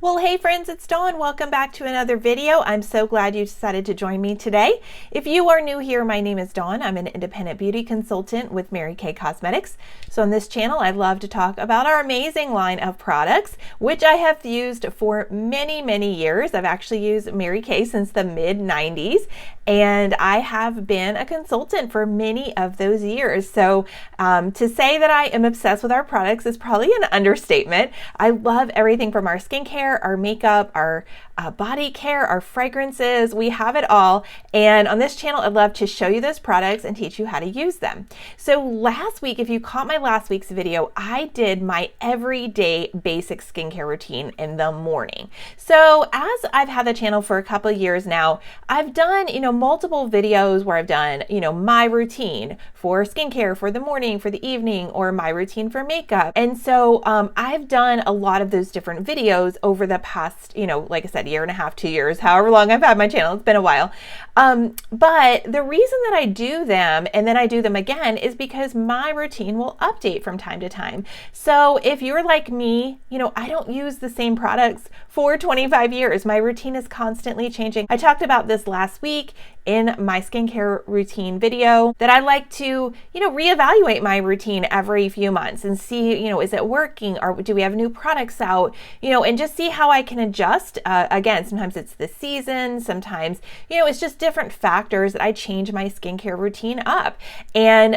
Well, hey friends, it's Dawn. Welcome back to another video. I'm so glad you decided to join me today. If you are new here, my name is Dawn. I'm an independent beauty consultant with Mary Kay Cosmetics. So on this channel, I love to talk about our amazing line of products, which I have used for many, many years. I've actually used Mary Kay since the mid-90s, and I have been a consultant for many of those years. So to say that I am obsessed with our products is probably an understatement. I love everything from our skincare, our makeup, our body care, our fragrances. We have it all. And on this channel, I'd love to show you those products and teach you how to use them. So last week, if you caught my last week's video, I did my everyday basic skincare routine in the morning. So as I've had the channel for a couple of years now, I've done, multiple videos where I've done, my routine for skincare for the morning, for the evening, or my routine for makeup. And so I've done a lot of those different videos over the past, like I said, year and a half, 2 years, however long I've had my channel. It's been a while. But the reason that I do them and then I do them again is because my routine will update from time to time. So if you're like me, I don't use the same products for 25 years. My routine is constantly changing. I talked about this last week in my skincare routine video that I like to, reevaluate my routine every few months and see, is it working, or do we have new products out, and just see how I can adjust. Again, sometimes it's the season, sometimes, it's just different factors that I change my skincare routine up. And,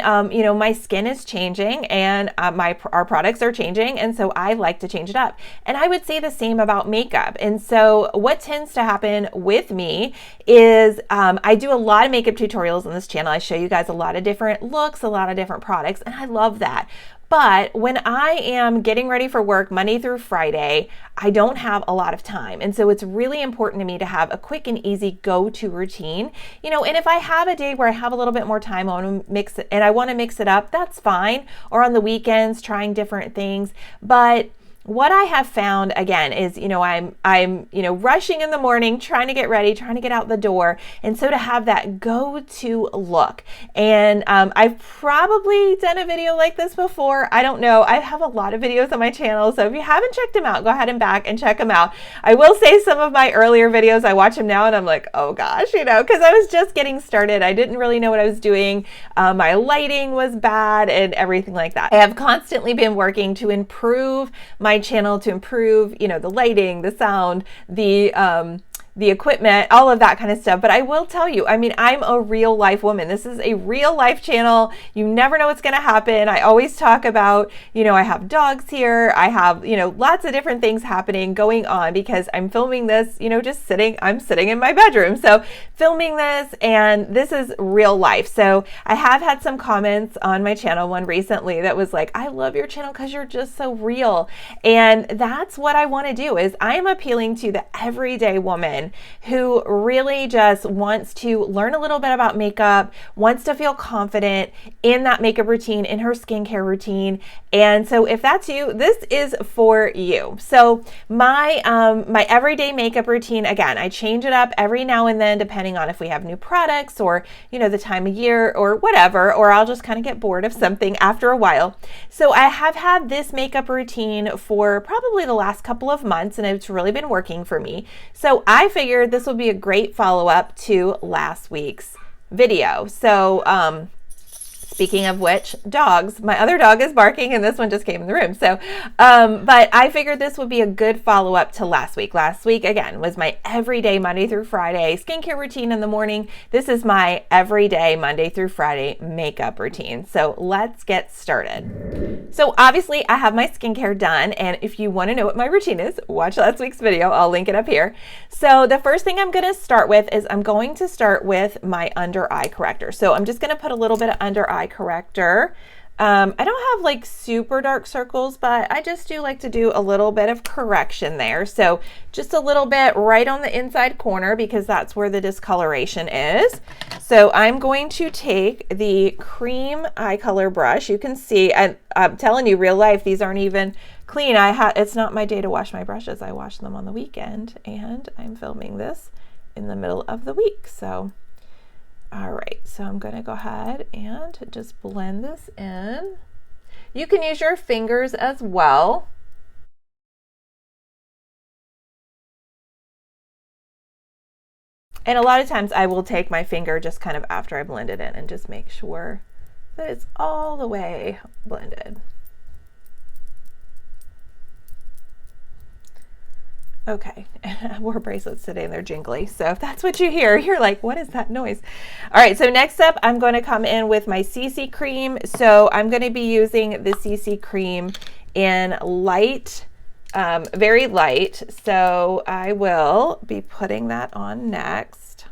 my skin is changing and our products are changing. And so I like to change it up. And I would say the same about makeup. And so what tends to happen with me is I do a lot of makeup tutorials on this channel. I show you guys a lot of different looks, a lot of different products, and I love that. But when I am getting ready for work Monday through Friday, I don't have a lot of time. And so it's really important to me to have a quick and easy go-to routine. And if I have a day where I have a little bit more time, I want to mix it, and I want to mix it up, that's fine. Or on the weekends, trying different things. But what I have found, again, is, I'm rushing in the morning, trying to get ready, trying to get out the door. And so to have that go-to look, and I've probably done a video like this before. I don't know. I have a lot of videos on my channel. So if you haven't checked them out, go ahead and back and check them out. I will say some of my earlier videos, I watch them now and I'm like, oh gosh, because I was just getting started. I didn't really know what I was doing. My lighting was bad and everything like that. I have constantly been working to improve my channel, to improve, the lighting, the sound, the equipment, all of that kind of stuff. But I will tell you, I'm a real life woman. This is a real life channel. You never know what's going to happen. I always talk about, I have dogs here. I have, lots of different things happening, going on, because I'm filming this, I'm sitting in my bedroom. So filming this, and this is real life. So I have had some comments on my channel, one recently that was like, I love your channel because you're just so real. And that's what I want to do, is I am appealing to the everyday woman who really just wants to learn a little bit about makeup, wants to feel confident in that makeup routine, in her skincare routine. And so if that's you, this is for you. So my my everyday makeup routine, again, I change it up every now and then depending on if we have new products or, the time of year or whatever, or I'll just kind of get bored of something after a while. So I have had this makeup routine for probably the last couple of months, and it's really been working for me. So I figured this would be a great follow-up to last week's video. So speaking of which, dogs, my other dog is barking and this one just came in the room. So, but I figured this would be a good follow-up to last week. Last week, again, was my everyday Monday through Friday skincare routine in the morning. This is my everyday Monday through Friday makeup routine. So let's get started. So obviously I have my skincare done. And if you want to know what my routine is, watch last week's video. I'll link it up here. So the first thing I'm going to start with is I'm going to start with my under eye corrector. So I'm just going to put a little bit of under eye corrector. I don't have like super dark circles, but I just do like to do a little bit of correction there. So just a little bit right on the inside corner, because that's where the discoloration is. So I'm going to take the cream eye color brush. You can see, I'm telling you, real life, these aren't even clean. It's not my day to wash my brushes. I wash them on the weekend, and I'm filming this in the middle of the week. So all right, so I'm going to go ahead and just blend this in. You can use your fingers as well. And a lot of times I will take my finger just kind of after I blend it in and just make sure that it's all the way blended. Okay, I wore bracelets today and they're jingly, so if that's what you hear, you're like, what is that noise? All right, so next up, I'm going to come in with my CC cream. So I'm going to be using the CC cream in light, very light. So I will be putting that on next.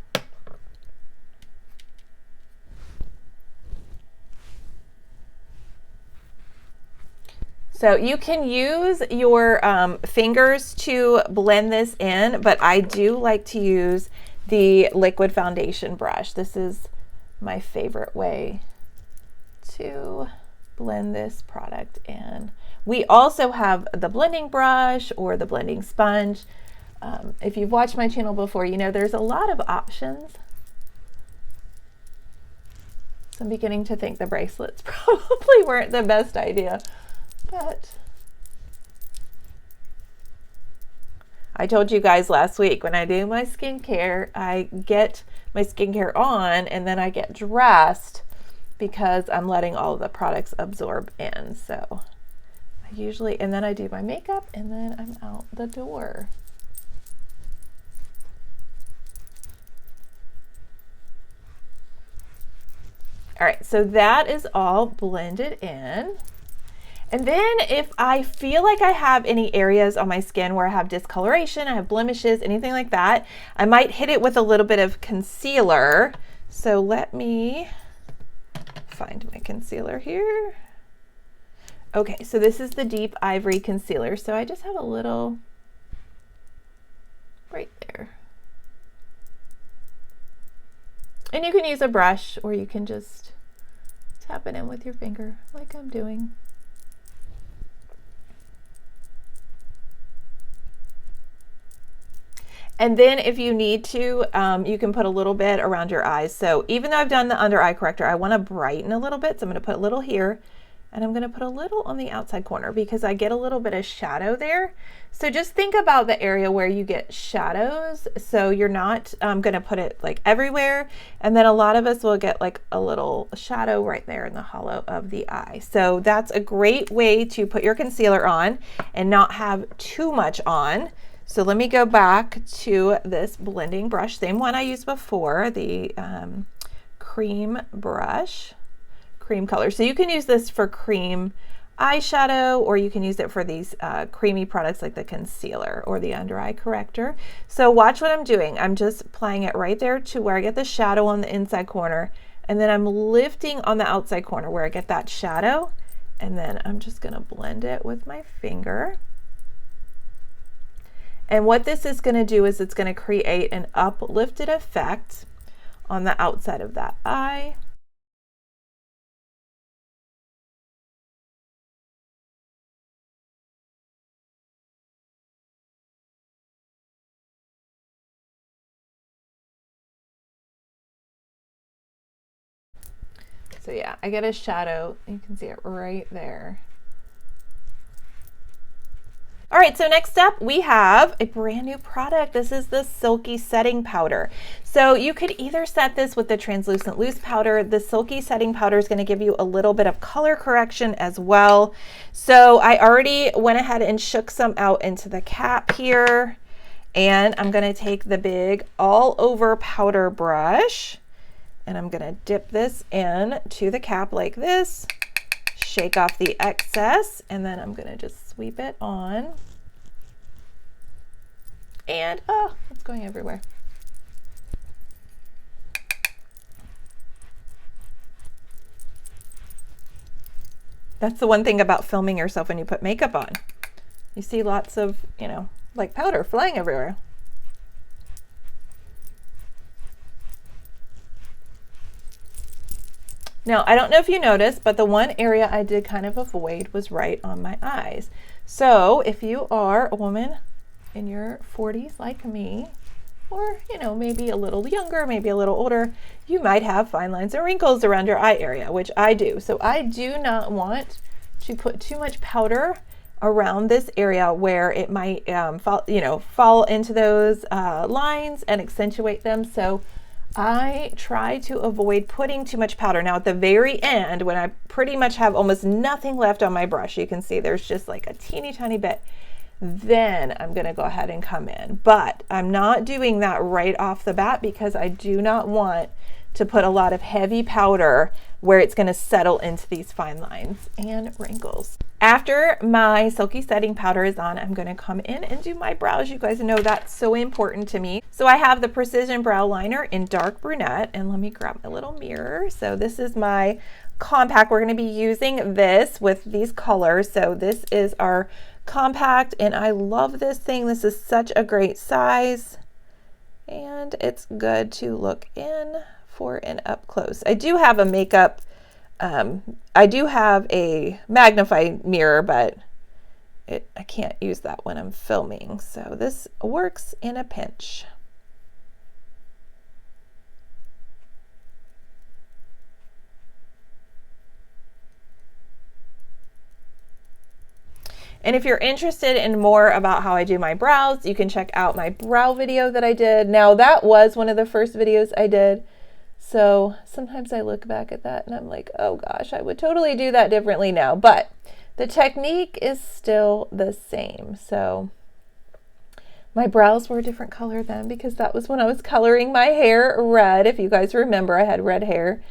So you can use your fingers to blend this in, but I do like to use the liquid foundation brush. This is my favorite way to blend this product in. We also have the blending brush or the blending sponge. If you've watched my channel before, you know there's a lot of options. So I'm beginning to think the bracelets probably weren't the best idea. But I told you guys last week, when I do my skincare, I get my skincare on and then I get dressed because I'm letting all of the products absorb in. So I usually, and then I do my makeup and then I'm out the door. All right, so that is all blended in. And then if I feel like I have any areas on my skin where I have discoloration, I have blemishes, anything like that, I might hit it with a little bit of concealer. So let me find my concealer here. Okay, so this is the Deep Ivory Concealer. So I just have a little right there. And you can use a brush or you can just tap it in with your finger like I'm doing. And then if you need to, you can put a little bit around your eyes. So even though I've done the under eye corrector, I want to brighten a little bit. So I'm going to put a little here and I'm going to put a little on the outside corner because I get a little bit of shadow there. So just think about the area where you get shadows. So you're not going to put it like everywhere. And then a lot of us will get like a little shadow right there in the hollow of the eye. So that's a great way to put your concealer on and not have too much on. So let me go back to this blending brush, same one I used before, the cream brush, cream color. So you can use this for cream eyeshadow, or you can use it for these creamy products like the concealer or the under eye corrector. So watch what I'm doing. I'm just applying it right there to where I get the shadow on the inside corner, and then I'm lifting on the outside corner where I get that shadow, and then I'm just gonna blend it with my finger. And what this is going to do is it's going to create an uplifted effect on the outside of that eye. So yeah, I get a shadow. You can see it right there. All right, so next up we have a brand new product. This is the Silky Setting Powder. So you could either set this with the translucent loose powder. The Silky Setting Powder is going to give you a little bit of color correction as well. So I already went ahead and shook some out into the cap here. And I'm going to take the big all over powder brush and I'm going to dip this in to the cap like this. Shake off the excess, and then I'm gonna just sweep it on. And oh, it's going everywhere. That's the one thing about filming yourself when you put makeup on. You see lots of, you know, like powder flying everywhere. Now, I don't know if you noticed, but the one area I did kind of avoid was right on my eyes. So if you are a woman in your 40s like me, or, you know, maybe a little younger, maybe a little older, you might have fine lines and wrinkles around your eye area, which I do. So I do not want to put too much powder around this area where it might fall into those lines and accentuate them. So I try to avoid putting too much powder. Now at the very end, when I pretty much have almost nothing left on my brush, you can see there's just like a teeny tiny bit, then I'm going to go ahead and come in. But I'm not doing that right off the bat because I do not want to put a lot of heavy powder where it's going to settle into these fine lines and wrinkles. After my silky setting powder is on, I'm going to come in and do my brows. You guys know that's so important to me. So I have the Precision Brow Liner in dark brunette, and let me grab my little mirror. So this is my compact. We're going to be using this with these colors. So this is our compact, and I love this thing. This is such a great size, and it's good to look in for an up close. I do have a makeup, I do have a magnified mirror, but I can't use that when I'm filming. So this works in a pinch. And if you're interested in more about how I do my brows, you can check out my brow video that I did. Now that was one of the first videos I did. So sometimes I look back at that and I'm like, oh gosh, I would totally do that differently now. But the technique is still the same. So my brows were a different color then because that was when I was coloring my hair red. If you guys remember, I had red hair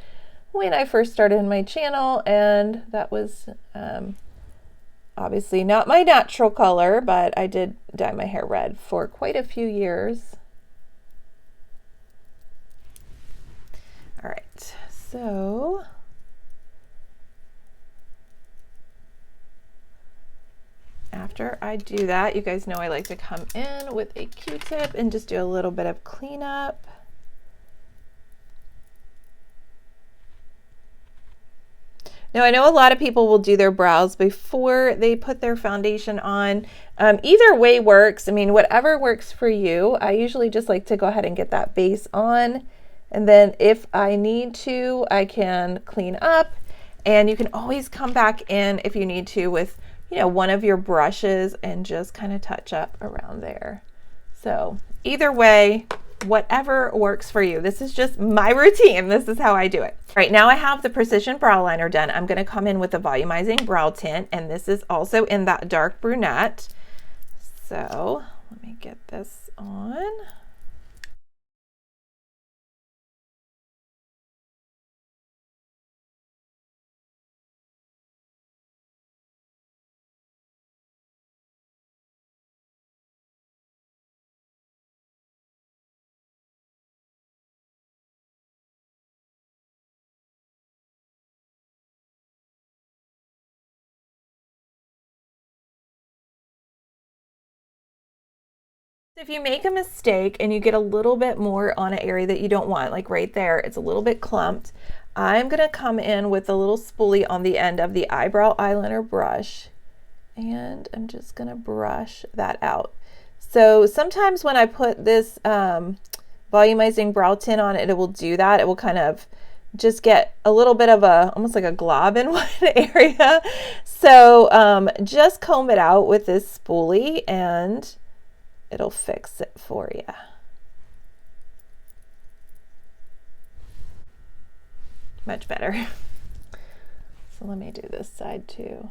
when I first started in my channel, and that was obviously not my natural color, but I did dye my hair red for quite a few years. All right, so after I do that, you guys know I like to come in with a Q-tip and just do a little bit of cleanup. Now, I know a lot of people will do their brows before they put their foundation on. Either way works. I mean, whatever works for you. I usually just like to go ahead and get that base on. And then if I need to, I can clean up. And you can always come back in if you need to with, you know, one of your brushes and just kind of touch up around there. So either way, whatever works for you. This is just my routine. This is how I do it. All right, now I have the Precision Brow Liner done. I'm going to come in with a volumizing brow tint, and this is also in that dark brunette. So let me get this on. If you make a mistake and you get a little bit more on an area that you don't want, like right there, it's a little bit clumped, I'm going to come in with a little spoolie on the end of the eyebrow eyeliner brush, and I'm just going to brush that out. So sometimes when I put this volumizing brow tint on it, it will do that. It will kind of just get a little bit of a, almost like a glob in one area. So just comb it out with this spoolie and it'll fix it for you. Much better. So let me do this side too.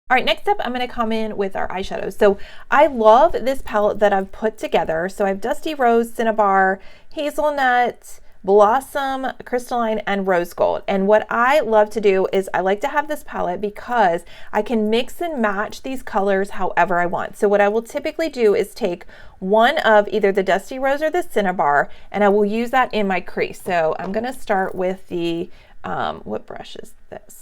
All right, next up, I'm going to come in with our eyeshadows. So I love this palette that I've put together. So I have Dusty Rose, Cinnabar, Hazelnut, Blossom, Crystalline, and Rose Gold. And what I love to do is I like to have this palette because I can mix and match these colors however I want. So what I will typically do is take one of either the Dusty Rose or the Cinnabar, and I will use that in my crease. So I'm going to start with the, what brush is this?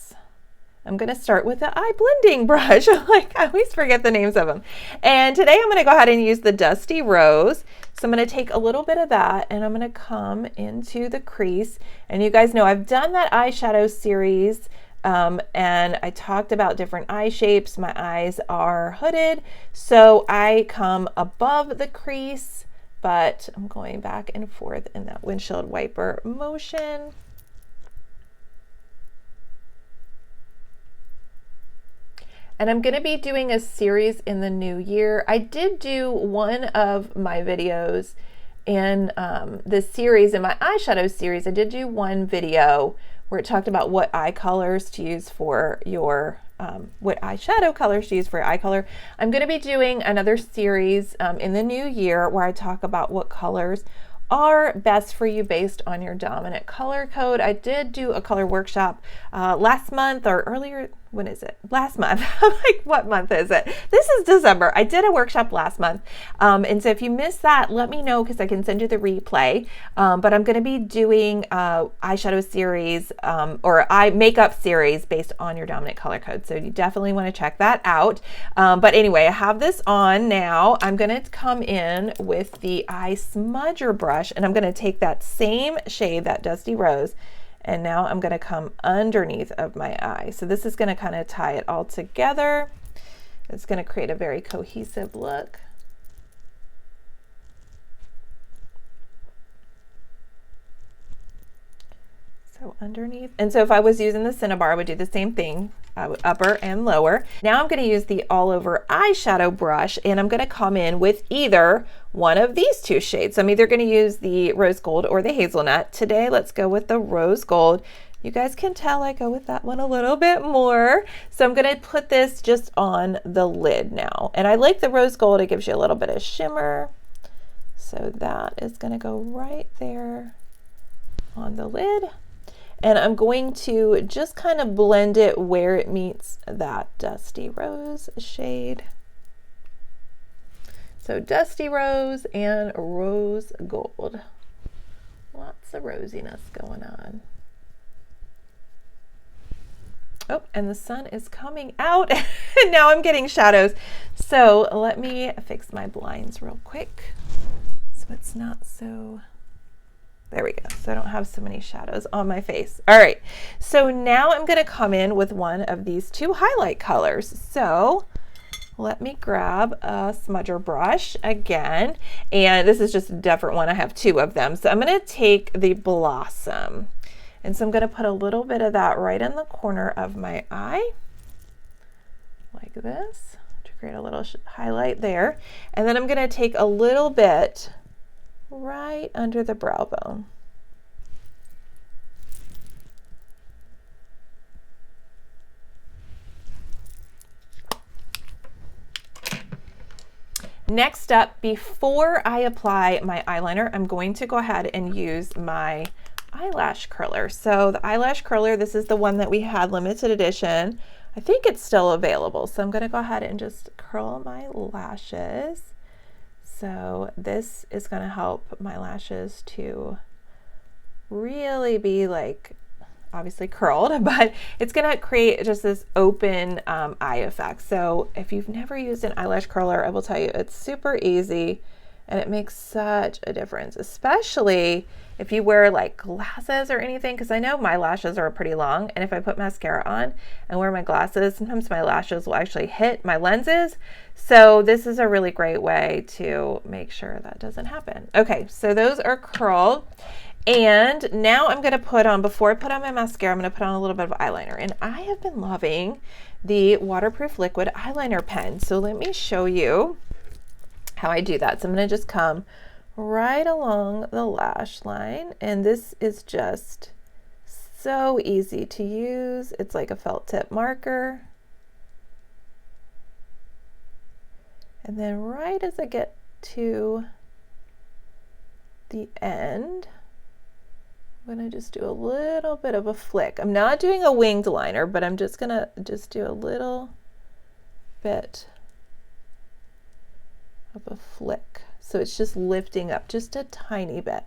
I'm going to start with the eye blending brush. Like, I always forget the names of them. And today I'm going to go ahead and use the Dusty Rose. So I'm going to take a little bit of that and I'm going to come into the crease. And you guys know I've done that eyeshadow series And I talked about different eye shapes. My eyes are hooded, so I come above the crease, but I'm going back and forth in that windshield wiper motion. And I'm going to be doing a series in the new year. I did do one of my videos in this series, in my eyeshadow series. I did do one video where it talked about what eye colors to use for your, what eyeshadow colors to use for your eye color. I'm going to be doing another series in the new year where I talk about what colors are best for you based on your dominant color code. I did do a color workshop last month or earlier. When is it? Last month. I'm like, what month is it? This is December. I did a workshop last month. And so if you missed that, let me know because I can send you the replay. But I'm going to be doing eyeshadow series or eye makeup series based on your dominant color code. So you definitely want to check that out. But anyway, I have this on now. I'm going to come in with the eye smudger brush and I'm going to take that same shade, that Dusty Rose, and now I'm going to come underneath of my eye. So this is going to kind of tie it all together. It's going to create a very cohesive look. So underneath. And so if I was using the Cinnabar, I would do the same thing, upper and lower. Now I'm going to use the all over eyeshadow brush and I'm going to come in with either one of these two shades. So I'm either going to use the rose gold or the hazelnut. Today, let's go with the rose gold. You guys can tell I go with that one a little bit more. So I'm going to put this just on the lid now. And I like the rose gold. It gives you a little bit of shimmer. So that is going to go right there on the lid. And I'm going to just kind of blend it where it meets that Dusty Rose shade. So Dusty Rose and Rose Gold. Lots of rosiness going on. Oh, and the sun is coming out and now I'm getting shadows. So let me fix my blinds real quick so it's not so... There we go. So I don't have so many shadows on my face. All right. So now I'm going to come in with one of these two highlight colors. So let me grab a smudger brush again. And this is just a different one. I have two of them. So I'm going to take the Blossom. And so I'm going to put a little bit of that right in the corner of my eye. Like this. To create a little highlight there. And then I'm going to take a little bit right under the brow bone. Next up, before I apply my eyeliner, I'm going to go ahead and use my eyelash curler. So the eyelash curler, this is the one that we had limited edition. I think it's still available. So I'm going to go ahead and just curl my lashes. So this is going to help my lashes to really be like obviously curled, but it's going to create just this open eye effect. So if you've never used an eyelash curler, I will tell you it's super easy and it makes such a difference, especially if you wear like glasses or anything, because I know my lashes are pretty long, and if I put mascara on and wear my glasses, sometimes my lashes will actually hit my lenses. So this is a really great way to make sure that doesn't happen. Okay, so those are curled. And now I'm going to put on, before I put on my mascara, I'm going to put on a little bit of eyeliner. And I have been loving the waterproof liquid eyeliner pen. So let me show you how I do that. So I'm going to just come right along the lash line. And this is just so easy to use. It's like a felt tip marker. And then right as I get to the end, I'm going to just do a little bit of a flick. I'm not doing a winged liner, but I'm just going to do a little bit of a flick. So it's just lifting up just a tiny bit.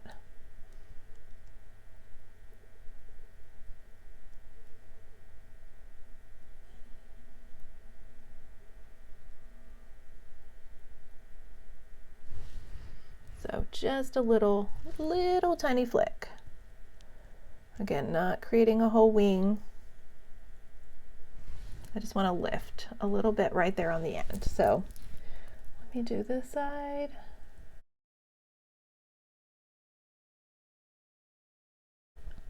So just a little tiny flick. Again, not creating a whole wing. I just want to lift a little bit right there on the end. So let me do this side.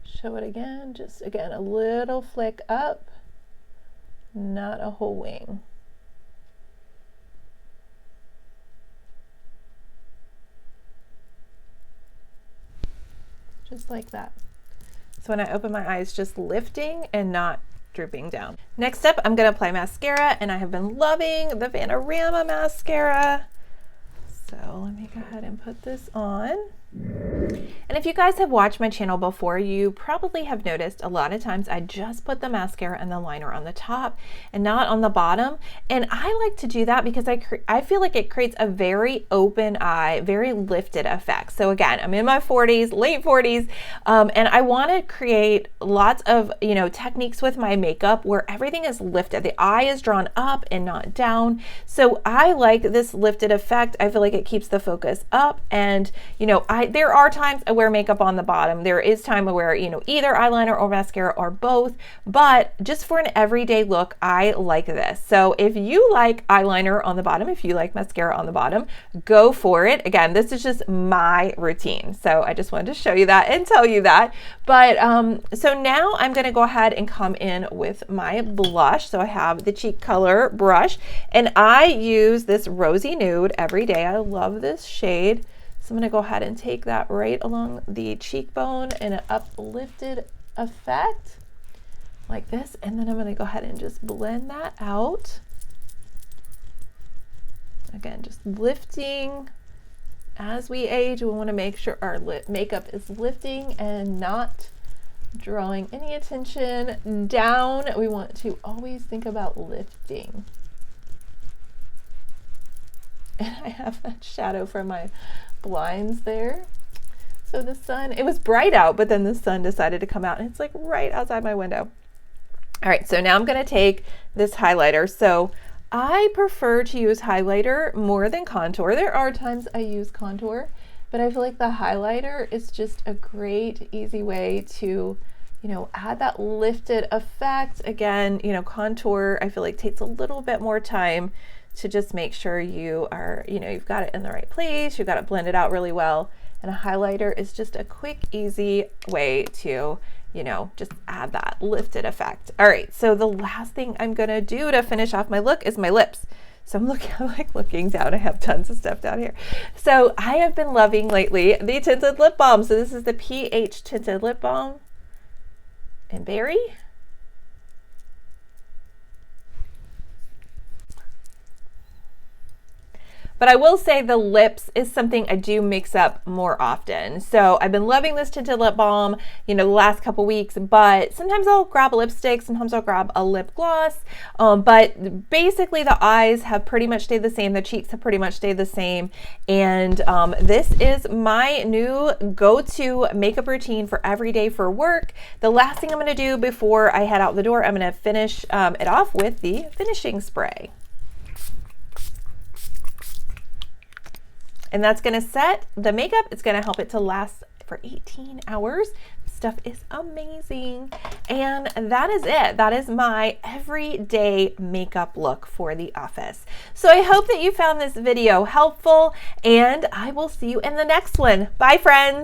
Show it again, just again, a little flick up, not a whole wing. Just like that. So when I open my eyes, just lifting and not drooping down. Next up, I'm gonna apply mascara, and I have been loving the Panorama mascara. So let me go ahead and put this on. And if you guys have watched my channel before, you probably have noticed a lot of times I just put the mascara and the liner on the top and not on the bottom. And I like to do that because I feel like it creates a very open eye, very lifted effect. So again, I'm in my 40s, late 40s, and I want to create lots of, techniques with my makeup where everything is lifted. The eye is drawn up and not down. So I like this lifted effect. I feel like it keeps the focus up, and there are times I wear makeup on the bottom. There is time I wear, either eyeliner or mascara or both, but just for an everyday look, I like this. So if you like eyeliner on the bottom, if you like mascara on the bottom, go for it. Again, this is just my routine. So I just wanted to show you that and tell you that. But so now I'm gonna go ahead and come in with my blush. So I have the cheek color brush, and I use this rosy nude every day. I love this shade. So I'm going to go ahead and take that right along the cheekbone in an uplifted effect like this. And then I'm going to go ahead and just blend that out. Again, just lifting. As we age, we want to make sure our makeup is lifting and not drawing any attention down. We want to always think about lifting. And I have that shadow from my blinds there. So the sun, it was bright out, but then the sun decided to come out, and it's like right outside my window. All right, so now I'm going to take this highlighter. So I prefer to use highlighter more than contour. There are times I use contour, but I feel like the highlighter is just a great, easy way to, add that lifted effect. Again, contour, I feel like takes a little bit more time to just make sure you are, you've got it in the right place, you've got it blended out really well. And a highlighter is just a quick, easy way to, just add that lifted effect. All right, so the last thing I'm gonna do to finish off my look is my lips. So I'm looking down, I have tons of stuff down here. So I have been loving lately the tinted lip balm. So this is the PH tinted lip balm in Berry. But I will say the lips is something I do mix up more often. So I've been loving this tinted lip balm, the last couple weeks, but sometimes I'll grab a lipstick, sometimes I'll grab a lip gloss. But basically the eyes have pretty much stayed the same. The cheeks have pretty much stayed the same. And this is my new go-to makeup routine for every day for work. The last thing I'm gonna do before I head out the door, I'm gonna finish it off with the finishing spray. And that's gonna set the makeup. It's gonna help it to last for 18 hours. Stuff is amazing. And that is it. That is my everyday makeup look for the office. So I hope that you found this video helpful, and I will see you in the next one. Bye, friends.